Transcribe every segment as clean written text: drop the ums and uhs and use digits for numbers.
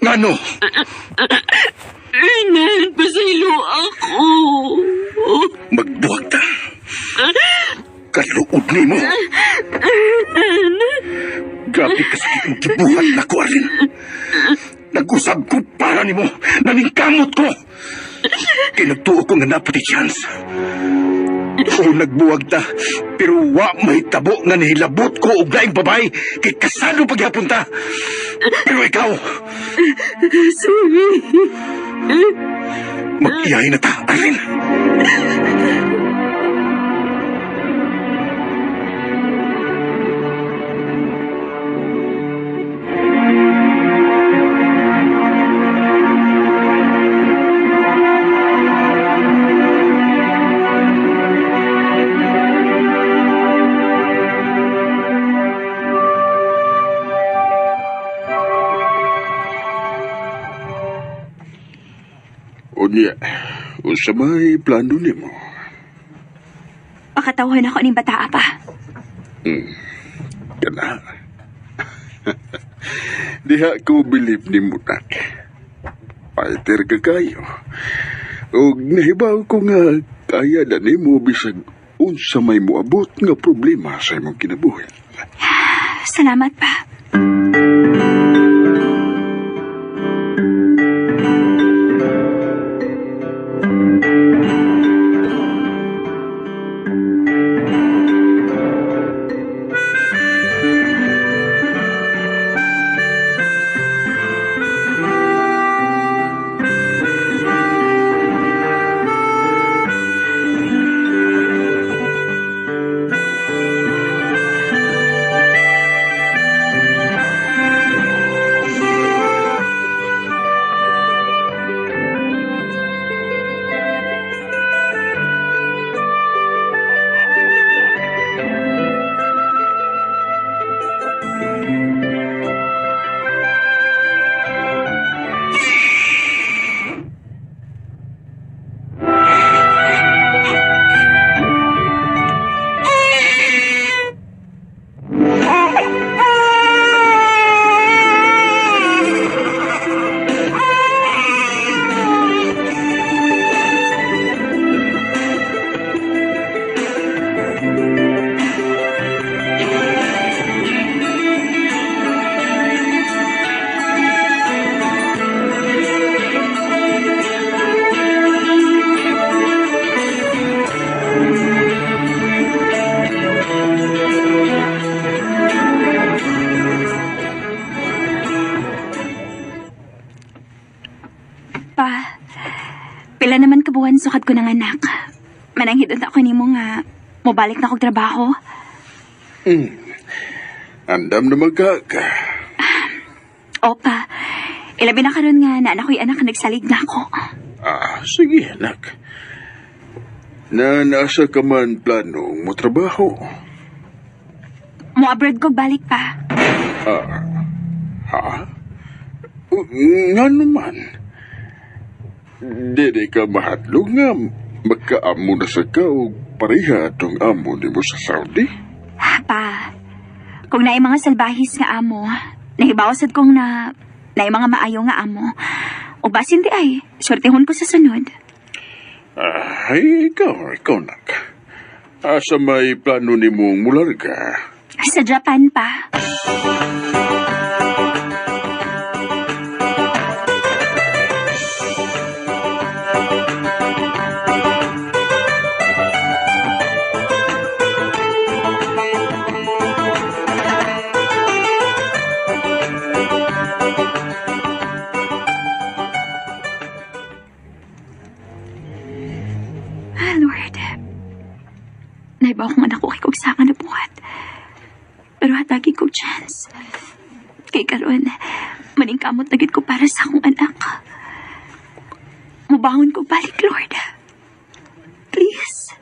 Ngano? Pasaylo ako. Magbuwag ta. Kaluod ni mo. Grabe kasi yung kibuhat na ko, Arlene. Nag-usab ko para ni mo. Naningkamot ko. Kinagtuo ko nga naputi chance. O nagbuwag ta. Pero wa may tabo nga nahilabot ko og laing babae kay kasano paghapon ta. Pero ikaw, Sorry. mag-iyahin na ta, Arlene. Unya, unsa may plano nimo? Pakatawhan ako ning bataa pa. Kana. Diha ko bilib ni Munak. Fighter ka kayo. Og nahibaw ko nga kaya na nimo bisag unsa may moabot nga problema sa imong kinabuhi. Salamat pa. Pa, pila naman kabuhan sukad ko ng anak. Mananghid ako nimo nga mobalik na kog trabaho. Andam na magkaka. Opa, ilabi na karon nga na anak ko'y anak na nagsalig na ako. Sige anak. Nasa ka man plano mo trabaho? Mo abroad ko balik pa. Ha? Nga naman. Dede ka mahadlong nga magkaamo na sa ka o pareha atong amo ni mo sa Saudi? Pa, kung naay mga salbahis nga amo, nahibawasad kong naay mga maayo nga amo. O basin di ay, sortehon ko sa sunod. Ay, ikaw nak. Asa may plano ni mong mularga? Sa Japan pa. Lord, naibaw kong anak ko kay kog sanga na buhat. Pero hatagi kog chance. Kay karon, maningkamot na gid ko para sa akong anak. Mubangon ko balik, Lord. Please.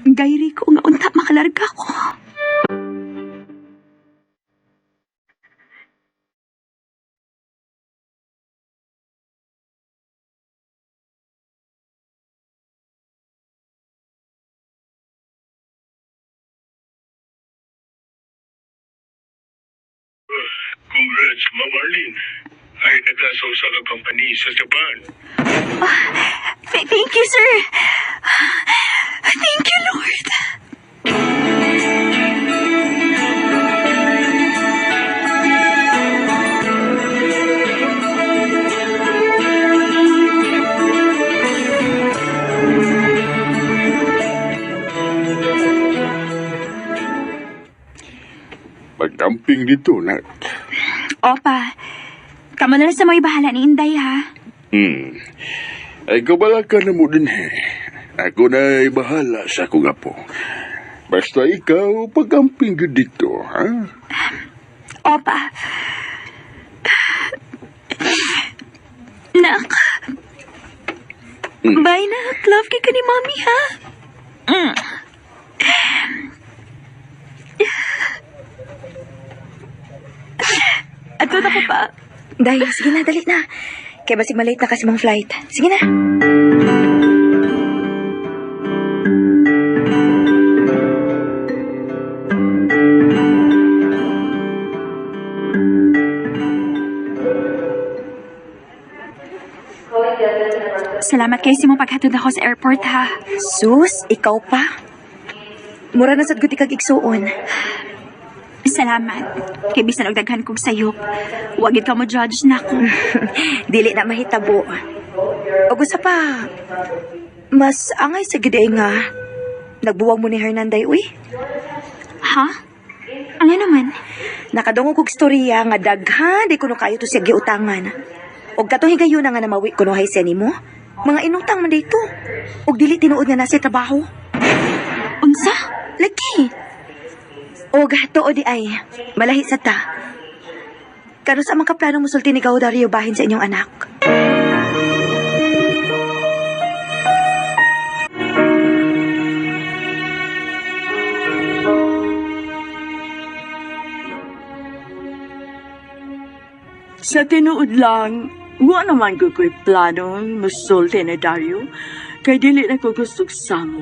Gayri ko nga unta makalarga ko. Congrats, Ma'am Arlene. nagtrabaho sa usa ka company sa Japan. Thank you, sir. Thank you, Lord. Magkamping dito, nak. Opa, kamo na lang sa mga bahala ni Inday, ha? Ay, kabala ka na mo din, he. Ako na ay bahala sa akong apo. Basta ikaw, pagkamping ka dito, ha? Opa. Nak. Bye, nak. Love ka ni Mami, ha? Ato na ko pa. Dahil, sige na, dali na. Kaya basig malate na kasi mong flight. Sige na. Salamat kayo si mong paghatod ako sa airport, ha? Sus, ikaw pa. Mura na sad gud ikag igsuon. Salamat. Kay bisan og daghan kog sayop. Wa gid ka mo judge na ako. Dili na mahitabo. O gusto pa, mas angay sa gid nga nagbuwag mo ni Hernanday, uy. Ha? Ano naman? Nakadungog kog storya nga daghan di kuno kayo to siya giutangan. Og katong higayon na nga namawi kuno hay siya nimo. Mga inutang man dito. Og dili tinuod nga nasa trabaho. Unsa? Lagi. Og tuod di ay malahi sa ta. Kano sa mga plano mo sulti ni Gao Dario bahin sa inyong anak? Sa tinuod lang, wa naman ko ko'y plano musulti ni Dario, kay dili na ko gusto samo.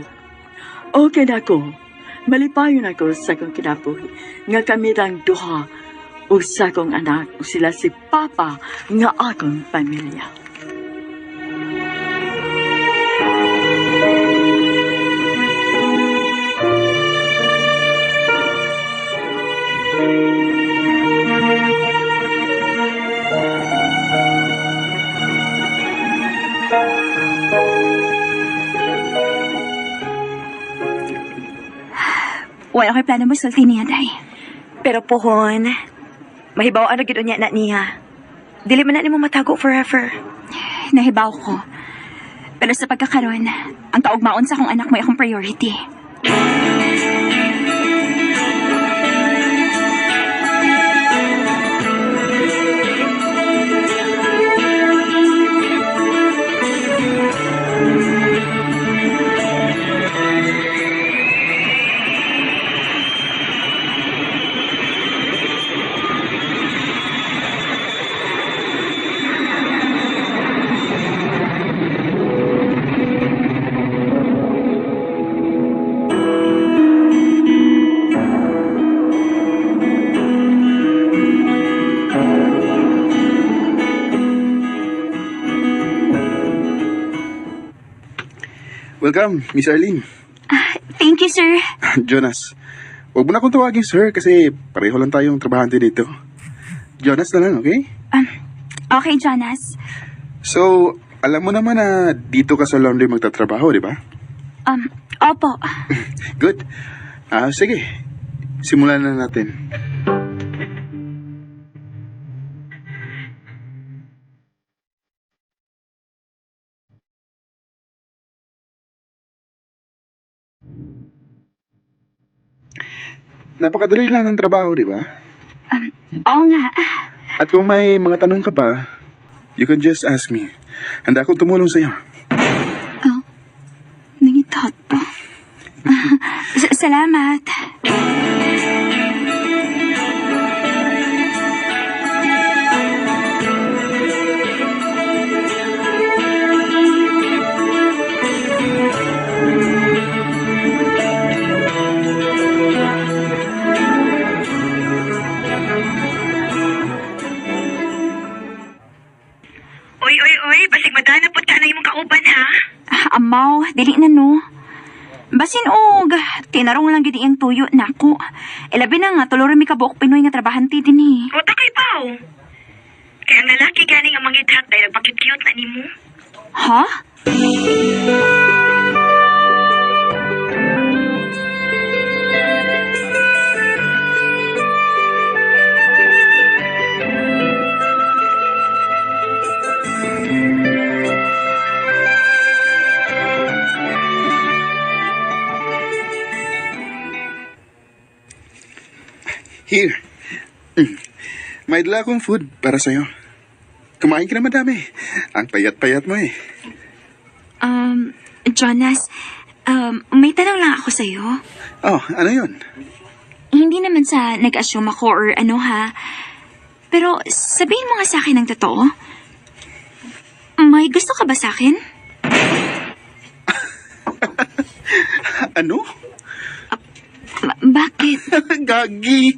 Okay na ko, malipayon ako sa kong kinabuhi, nga kami rang duha, o sa kong anak, o sila si Papa, nga akong pamilya. Wala ko'y plano mo sulti niya, day. Pero pohon, mahibawaan na gid unya na niya. Dili man na nimo matago forever. Nahibaw ko. Pero sa pagkakaroon, ang kaugmaon sa akong anak mo ay akong priority. Welcome, Miss Arlene. Thank you, sir. Jonas. Huwag mo na akong tawagin, sir, kasi pareho lang tayong trabahante dito. Jonas na lang, okay? Okay, Jonas. So, alam mo naman na dito ka sa laundry magtatrabaho, di ba? Opo. Good. Sige. Simulan na natin. Napakadali lang ng trabaho, di ba? Oo nga. At kung may mga tanong ka pa, you can just ask me. Handa akong tumulong sa'yo. Nangitot po. Salamat. ha? Amaw, dili na no. Basin og, tinarong lang gid iyang tuyo nako. Ilabi na nga, tuloy mi kabuok Pinoy nga trabahanti din eh. Wata kay Pao. Kaya ang lalaki ganing ang mangidhat dahil nagpakit-cute na nimo. Ha? Here. May dala akong food para sa'yo. Kumain ka na madami. Ang payat-payat mo eh. Jonas, may tanong lang ako sa'yo. Oh, ano yun? Hindi naman sa nag-assume ako or ano ha. Pero sabihin mo nga sa akin ng totoo. May gusto ka ba sa akin? Ano? Bakit? Gagi.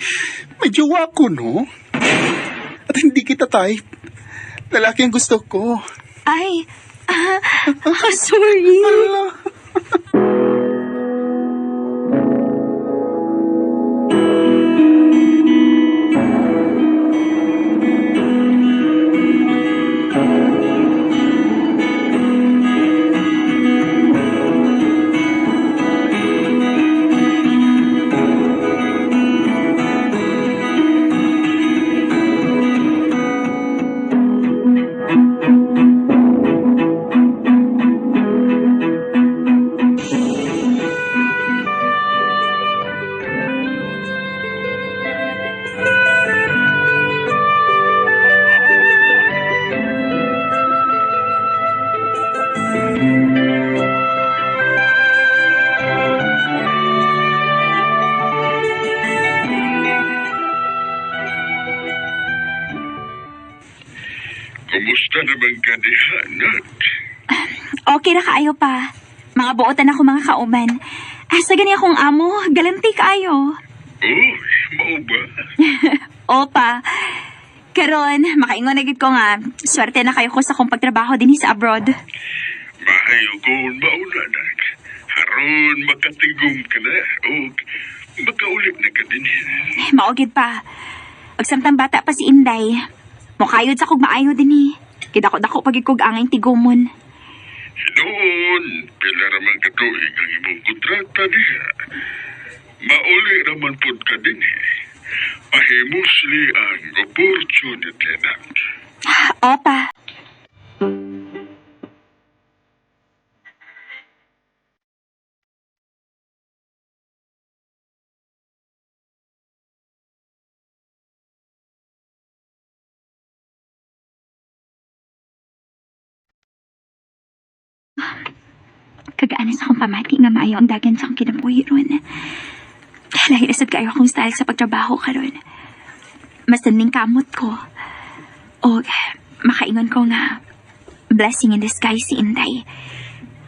May jowa ko, no? At hindi kita type. Lalaki ang gusto ko. Ay, sorry. Kumusta naman ka ni Hanat? Okay ra kaayo pa. Mga buotan ako mga kauman. Sa gani akong amo, galanti kaayo. Oh, mao ba? Opa. Karon, makaingon na gid ko nga, swerte na kayo ko sa kong pagtrabaho din sa abroad. Mahayo ko mauna na. Haron makatigom ka na. O makaulit na ka din. Maugid pa. Pagsamtang bata pa si Inday, mukayod sa kog maayo din eh. Kidako-dako pagig kog angay tigomon. Noon, pila raman katuig ang imong kontrata niya. Mauli raman pod ka din eh. Pahimusli ang opportunity na. Opa. Kagaanas akong pamati nga maayo ang dagan sa akong kinabuhi ron. Lahi nasad kayo akong style sa pagtrabaho karon. Mas naning kamot ko. O makaingon ko nga blessing in disguise si Inday.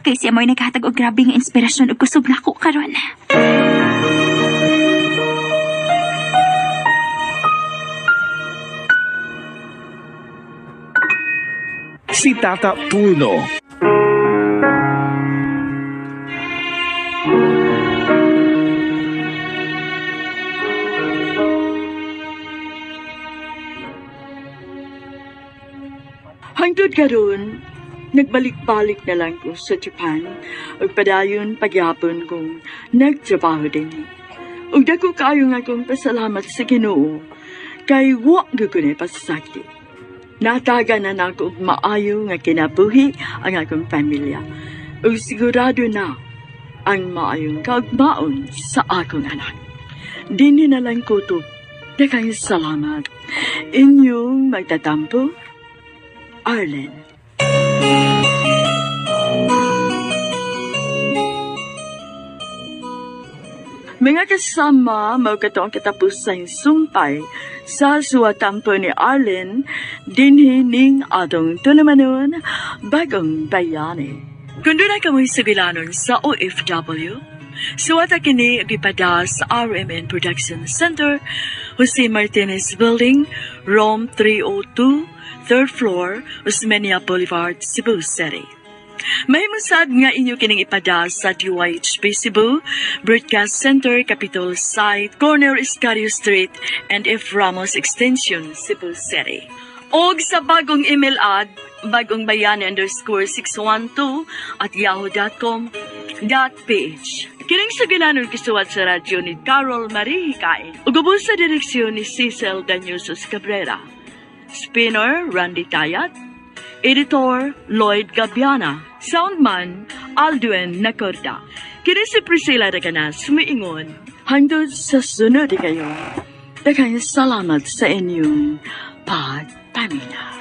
Kay siya mo'y naghatag og grabe nga inspirasyon ug kusog na ako karon. Si Tata Tulno. Hangtod karon, nagbalik-balik na lang ko sa Japan ug padayon pagyapon kong nagtrabaho din. Ug dako kaayo nga akong pasalamat sa Ginoo kay wa gyud ko na pasakit. Nataga na nako og maayo nga kinabuhi ang akong pamilya. Ug sigurado na ang maayong kaugmaon sa akong anak. Dinhi na lang ko to. Daghang salamat. Inyong magtatampo, Arlen. Mga kasama, mao kato ang katapusang sumpay sa suwatampo ni Arlen dinhi ning atong tunamanon Bagong Bayani. Kung doon ka mo'y sugilanon sa OFW, suwata kini gipada sa RMN Production Center, Jose Martinez Building, Rome 302, 3rd floor, Osmeña Boulevard, Cebu City. Mahimusad nga inyo kining ipada sa DYHP Cebu, Broadcast Center, Capitol Site, Corner Iscario Street, and F. Ramos Extension, Cebu City. Og sa bagong email ad, bagongbayani_612 at yahoo.com.ph. Kining sa ginanon kisuwat sa radyo ni Carol Marie Hikain. Ugubos sa direksyon ni Cecil Daniusos Cabrera. Spinner, Randy Tayat. Editor, Lloyd Gabiana. Soundman, Aldwin Nacorda. Kini si Priscilla Raganas, sumiingon. Hangtod sa sunod kayo. Daghang salamat sa inyong pagpamina.